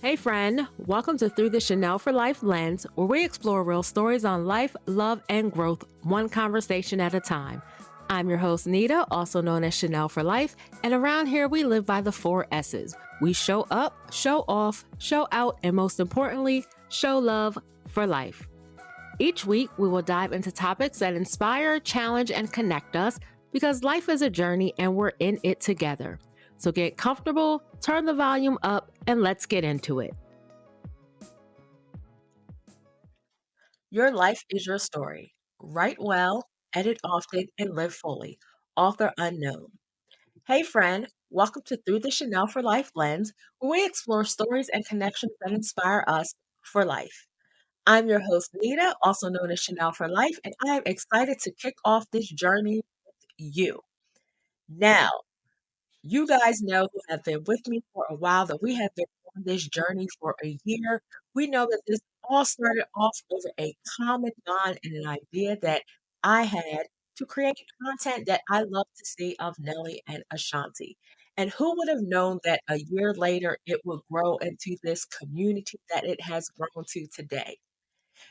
Hey, friend, welcome to Through the Shannell4Life Lens, where we explore real stories on life, love, and growth, one conversation at a time. I'm your host, Nita, also known as Chanel for Life, and around here we live by the 4 S's. We show up, show off, show out, and most importantly, show love for life. Each week, we will dive into topics that inspire, challenge, and connect us because life is a journey and we're in it together. So get comfortable, turn the volume up, and let's get into it. Your life is your story. Write well, edit often, and live fully. Author unknown. Hey, friend, welcome to Through the Shannell4Life Lens, where we explore stories and connections that inspire us for life. I'm your host, Nita, also known as Chanel for Life, and I am excited to kick off this journey with you. Now, you guys know who have been with me for a while that we have been on this journey for a year. We know that this all started off over a common bond and an idea that I had to create content that I love to see of Nelly and Ashanti. And who would have known that a year later it would grow into this community that it has grown to today?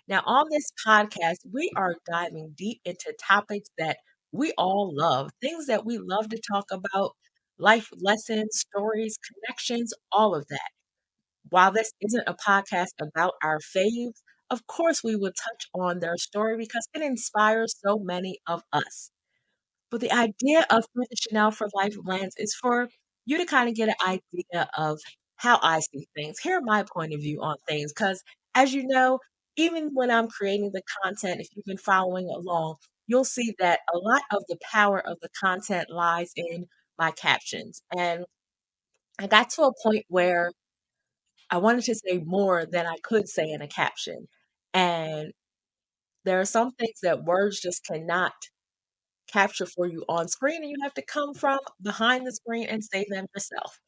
Now, on this podcast, we are diving deep into topics that we all love, things that we love to talk about, life lessons, stories, connections, all of that. While this isn't a podcast about our faves, of course, we will touch on their story because it inspires so many of us. But the idea of Through the Shannell4Life Lens is for you to kind of get an idea of how I see things, hear my point of view on things. Because as you know, even when I'm creating the content, if you've been following along, you'll see that a lot of the power of the content lies in my captions. And I got to a point where I wanted to say more than I could say in a caption. And there are some things that words just cannot capture for you on screen, and you have to come from behind the screen and say them yourself.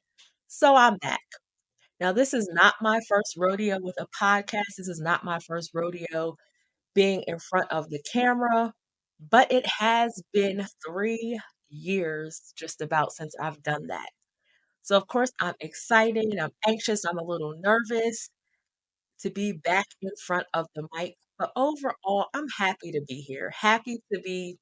So I'm back. Now, this is not my first rodeo with a podcast. This is not my first rodeo being in front of the camera, but it has been 3 years just about since I've done that. So, of course, I'm excited, I'm anxious, I'm a little nervous to be back in front of the mic. But overall, I'm happy to be here, happy to be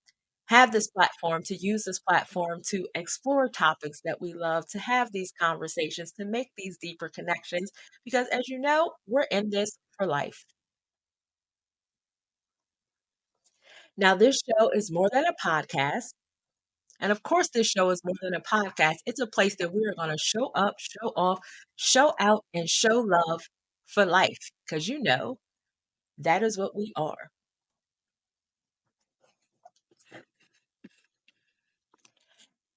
have this platform, to use this platform to explore topics that we love, to have these conversations, to make these deeper connections. Because as you know, we're in this for life. Now, this show is more than a podcast. And of course, this show is more than a podcast. It's a place that we are going to show up, show off, show out, and show love for life. Because you know, that is what we are.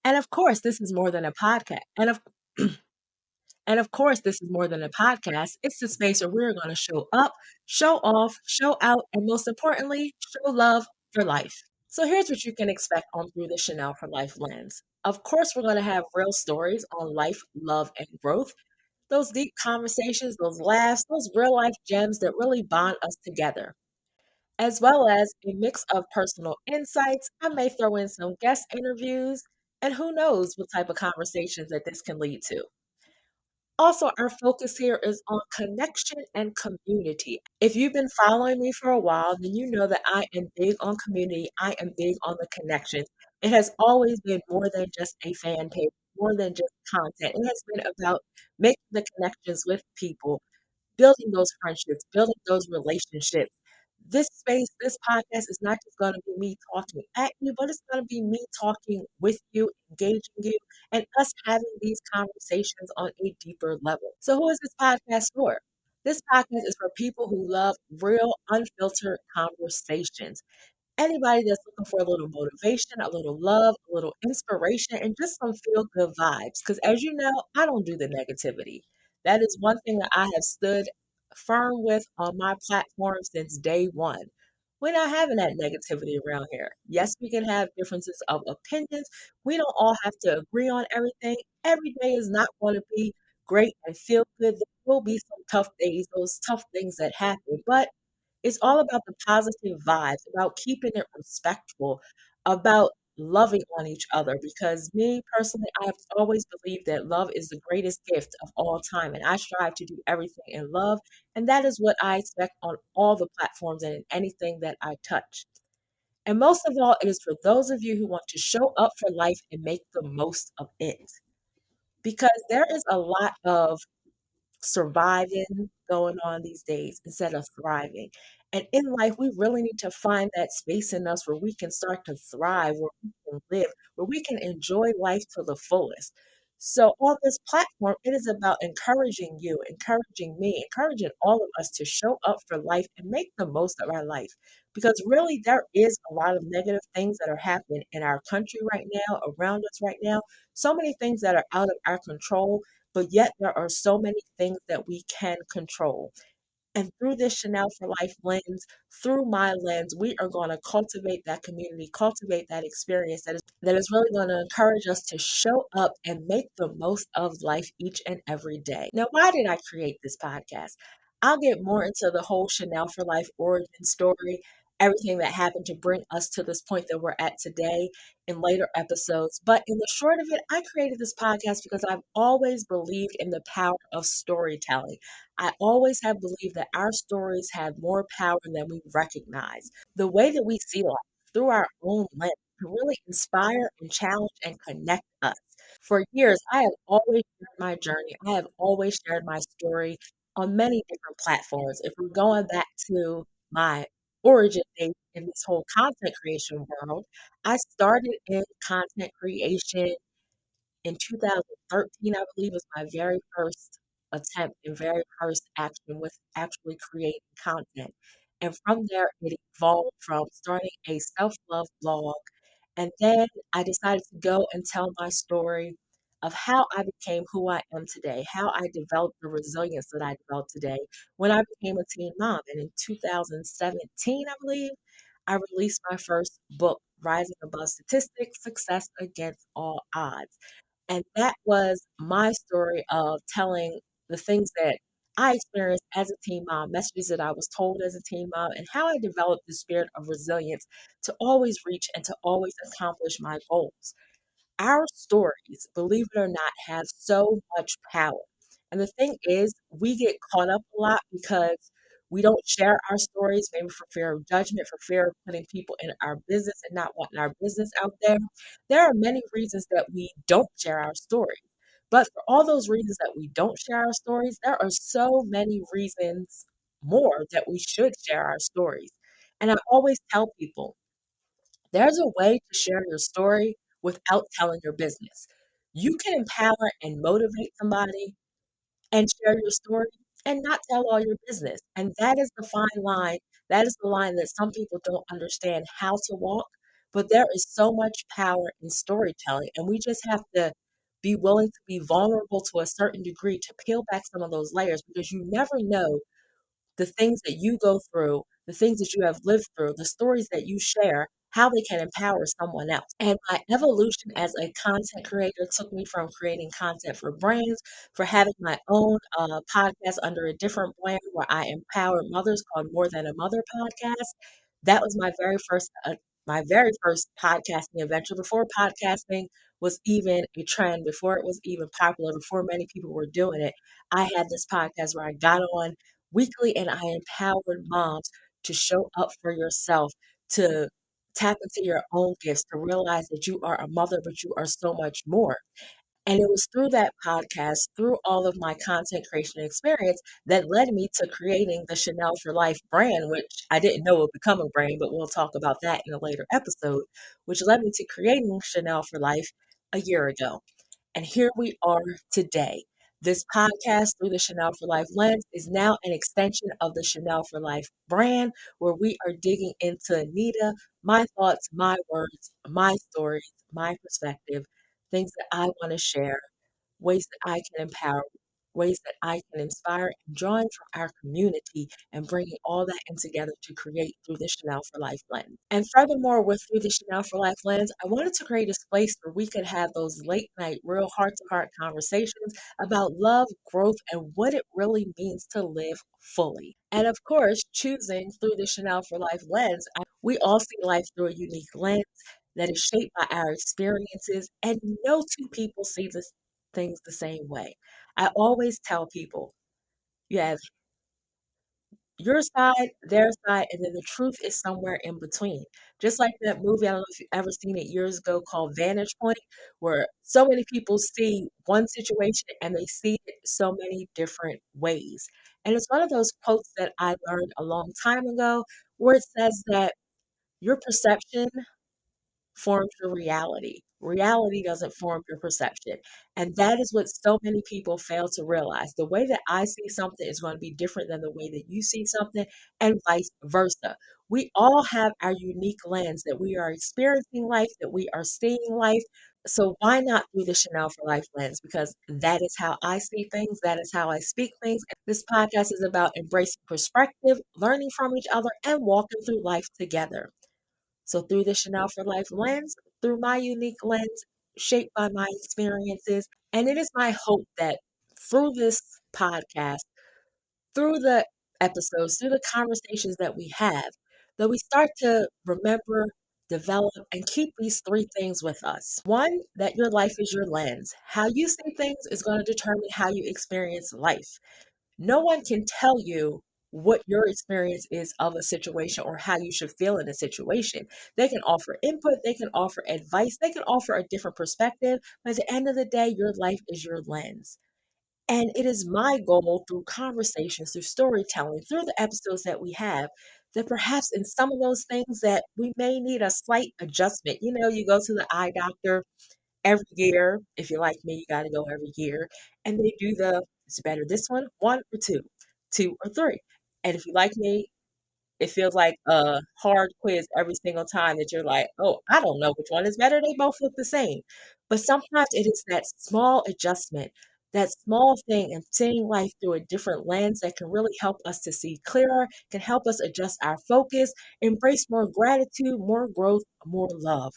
And of course, this is more than a podcast. And of course, this is more than a podcast. It's the space where we're going to show up, show off, show out, and most importantly, show love for life. So here's what you can expect on Through the Shannell4Life Lens. Of course, we're going to have real stories on life, love, and growth. Those deep conversations, those laughs, those real life gems that really bond us together, as well as a mix of personal insights. I may throw in some guest interviews, and who knows what type of conversations that this can lead to. Also, our focus here is on connection and community. If you've been following me for a while, then you know that I am big on community. I am big on the connections. It has always been more than just a fan page, more than just content. It has been about making the connections with people, building those friendships, building those relationships. This space, this podcast is not just going to be me talking at you, but it's going to be me talking with you, engaging you, and us having these conversations on a deeper level. So, who is this podcast for? This podcast is for people who love real, unfiltered conversations. Anybody that's looking for a little motivation, a little love, a little inspiration, and just some feel good vibes. Because as you know, I don't do the negativity. That is one thing that I have stood firm with on my platform since day one. We're not having that negativity around here. Yes, we can have differences of opinions. We don't all have to agree on everything. Every day is not going to be great and feel good. There will be some tough days, those tough things that happen. But it's all about the positive vibes, about keeping it respectful, about loving on each other because me personally, I have always believed that love is the greatest gift of all time. And I strive to do everything in love. And that is what I expect on all the platforms and in anything that I touch. And most of all, it is for those of you who want to show up for life and make the most of it. Because there is a lot of surviving going on these days instead of thriving. And in life, we really need to find that space in us where we can start to thrive, where we can live, where we can enjoy life to the fullest. So, on this platform, it is about encouraging you, encouraging me, encouraging all of us to show up for life and make the most of our life. Because really, there is a lot of negative things that are happening in our country right now, around us right now. So many things that are out of our control, but yet there are so many things that we can control. And through this Chanel for Life lens, through my lens, we are going to cultivate that community, cultivate that experience that is really going to encourage us to show up and make the most of life each and every day. Now, why did I create this podcast? I'll get more into the whole Chanel for Life origin story, everything that happened to bring us to this point that we're at today in later episodes. But in the short of it, I created this podcast because I've always believed in the power of storytelling. I always have believed that our stories have more power than we recognize. The way that we see life through our own lens can really inspire and challenge and connect us. For years, I have always shared my journey. I have always shared my story on many different platforms. If we're going back to my origin date in this whole content creation world, I started in content creation in 2013, I believe, was my very first attempt and very first action with actually creating content. And from there, it evolved from starting a self love blog. And then I decided to go and tell my story of how I became who I am today, how I developed the resilience that I developed today when I became a teen mom. And in 2017, I believe, I released my first book, Rising Above Statistics Success Against All Odds. And that was my story of telling the things that I experienced as a teen mom, messages that I was told as a teen mom, and how I developed the spirit of resilience to always reach and to always accomplish my goals. Our stories, believe it or not, have so much power. And the thing is, we get caught up a lot because we don't share our stories, maybe for fear of judgment, for fear of putting people in our business and not wanting our business out there. There are many reasons that we don't share our stories. But for all those reasons that we don't share our stories, there are so many reasons more that we should share our stories. And I always tell people, there's a way to share your story without telling your business. You can empower and motivate somebody and share your story and not tell all your business. And that is the fine line. That is the line that some people don't understand how to walk. But there is so much power in storytelling. And we just have to be willing to be vulnerable to a certain degree to peel back some of those layers because you never know the things that you go through, the things that you have lived through, the stories that you share, how they can empower someone else. And my evolution as a content creator took me from creating content for brands, for having my own podcast under a different brand where I empower mothers called More Than a Mother podcast. That was my very first podcasting adventure before podcasting was even a trend, before it was even popular, before many people were doing it. I had this podcast where I got on weekly and I empowered moms to show up for yourself, to tap into your own gifts, to realize that you are a mother, but you are so much more. And it was through that podcast, through all of my content creation experience, that led me to creating the Chanel for Life brand, which I didn't know would become a brand, but we'll talk about that in a later episode, which led me to creating Chanel for Life a year ago. And here we are today. This podcast through the Chanel for Life lens is now an extension of the Chanel for Life brand, where we are digging into Anita, my thoughts, my words, my stories, my perspective, things that I want to share, ways that I can empower, ways that I can inspire, and drawing from our community and bringing all that in together to create through the Chanel for Life lens. And furthermore, with through the Chanel for Life lens, I wanted to create a space where we could have those late night, real heart to heart conversations about love, growth, and what it really means to live fully. And of course, choosing through the Chanel for Life lens, we all see life through a unique lens. that is shaped by our experiences, and no two people see this things the same way. I always tell people, you have your side, their side, and then the truth is somewhere in between. Just like that movie, I don't know if you've ever seen it years ago called Vantage Point, where so many people see one situation and they see it so many different ways. And it's one of those quotes that I learned a long time ago where it says that your perception forms your reality. Reality doesn't form your perception. And that is what so many people fail to realize. The way that I see something is going to be different than the way that you see something, and vice versa. We all have our unique lens that we are experiencing life, that we are seeing life. So why not through the Chanel for Life lens? Because that is how I see things, that is how I speak things. This podcast is about embracing perspective, learning from each other, and walking through life together. So, through the Chanel for Life lens, through my unique lens, shaped by my experiences, and it is my hope that through this podcast, through the episodes, through the conversations that we have, that we start to remember, develop, and keep these three things with us. One, that your life is your lens. How you see things is going to determine how you experience life. No one can tell you what your experience is of a situation or how you should feel in a situation. They can offer input, they can offer advice, they can offer a different perspective, but at the end of the day, your life is your lens. And it is my goal through conversations, through storytelling, through the episodes that we have, that perhaps in some of those things that we may need a slight adjustment. You know, you go to the eye doctor every year. If you're like me, you got to go every year. And they do it's better this one or two or three. And if you like me, it feels like a hard quiz every single time that you're like, oh, I don't know which one is better. They both look the same. But sometimes it is that small adjustment, that small thing, and seeing life through a different lens that can really help us to see clearer, can help us adjust our focus, embrace more gratitude, more growth, more love.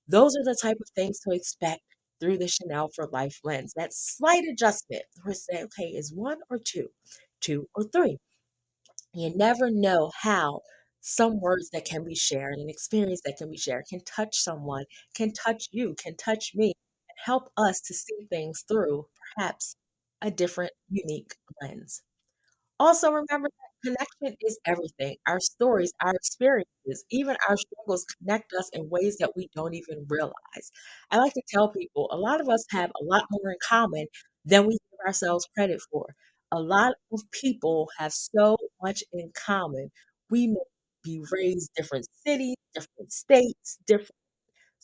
Those are the type of things to expect through the Chanel for Life lens. That slight adjustment where say, okay, is one or two or three. You never know how some words that can be shared, an experience that can be shared, can touch someone, can touch you, can touch me, and help us to see things through perhaps a different, unique lens. Also, remember that connection is everything. Our stories, our experiences, even our struggles connect us in ways that we don't even realize. I like to tell people a lot of us have a lot more in common than we give ourselves credit for. A lot of people have so much in common. We may be raised different cities, different states, different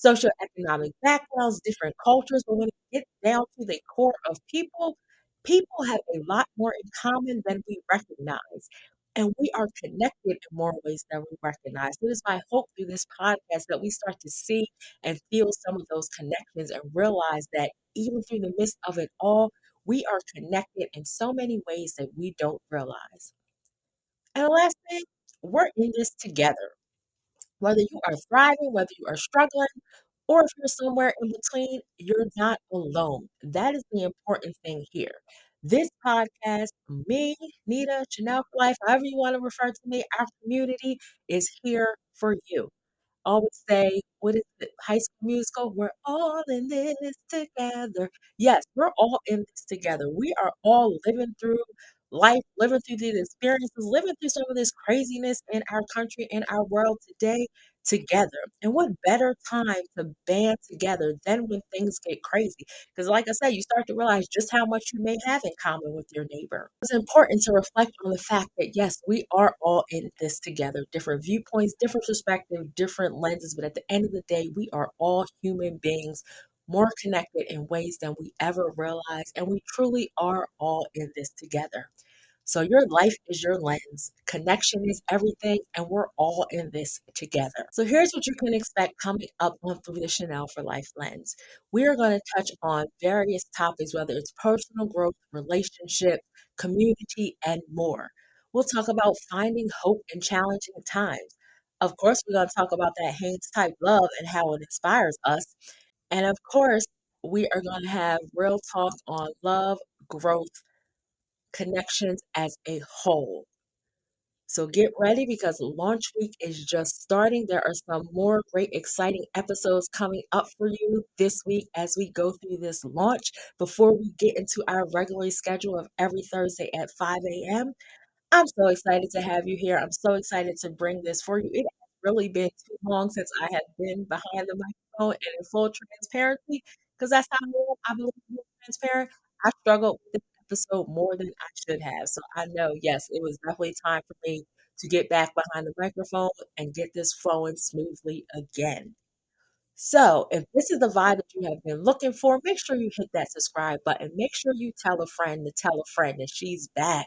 socioeconomic backgrounds, different cultures, but when it gets down to the core of people, people have a lot more in common than we recognize. And we are connected in more ways than we recognize. So it is my hope through this podcast that we start to see and feel some of those connections and realize that even through the midst of it all, we are connected in so many ways that we don't realize. And the last thing, we're in this together. Whether you are thriving, whether you are struggling, or if you're somewhere in between, you're not alone. That is the important thing here. This podcast, me, Nita, Chanel for Life, however you want to refer to me, our community is here for you. Always say, what is it, High School Musical? We're all in this together. Yes, we're all in this together. We are all living through life, living through these experiences, living through some of this craziness in our country, in our world today together. And what better time to band together than when things get crazy? Because, like I said, you start to realize just how much you may have in common with your neighbor. It's important to reflect on the fact that, yes, we are all in this together, different viewpoints, different perspectives, different lenses, but at the end of the day, we are all human beings. More connected in ways than we ever realized, and we truly are all in this together. So your life is your lens. Connection is everything, and we're all in this together. So here's what you can expect coming up on Through the Chanel for Life lens. We are going to touch on various topics, whether it's personal growth, relationship, community, and more. We'll talk about finding hope in challenging times. Of course, we're going to talk about that Haynes type love and how it inspires us. And of course, we are going to have real talk on love, growth, connections as a whole. So get ready because launch week is just starting. There are some more great, exciting episodes coming up for you this week as we go through this launch. Before we get into our regularly schedule of every Thursday at 5 a.m., I'm so excited to have you here. I'm so excited to bring this for you. It has really been too long since I have been behind the microphone and in full transparency, because that's how I believe in being transparent. I struggled with this episode more than I should have. So I know, yes, it was definitely time for me to get back behind the microphone and get this flowing smoothly again. So, if this is the vibe that you have been looking for, make sure you hit that subscribe button. Make sure you tell a friend to tell a friend that she's back.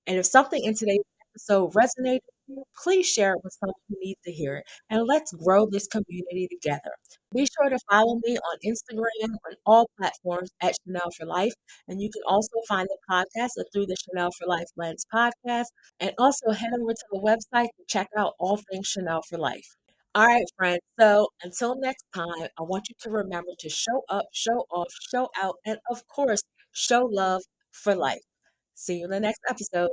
And if something in today's episode resonated with you, please share it with someone who needs to hear it. And let's grow this community together. Be sure to follow me on Instagram on all platforms at Chanel for Life. And you can also find the podcast at Through the Chanel for Life Lens podcast. And also head over to the website to check out all things Chanel for Life. All right, friends. So until next time, I want you to remember to show up, show off, show out, and of course, show love for life. See you in the next episode.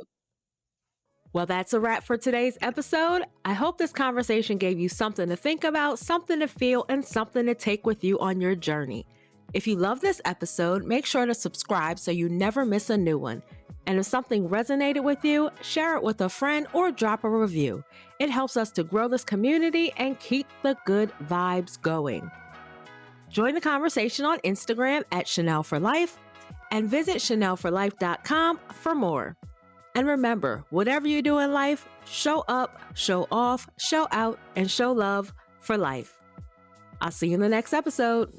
Well, that's a wrap for today's episode. I hope this conversation gave you something to think about, something to feel, and something to take with you on your journey. If you love this episode, make sure to subscribe so you never miss a new one. And if something resonated with you, share it with a friend or drop a review. It helps us to grow this community and keep the good vibes going. Join the conversation on Instagram at Chanel4Life and visit Chanel4Life.com for more. And remember, whatever you do in life, show up, show off, show out, and show love for life. I'll see you in the next episode.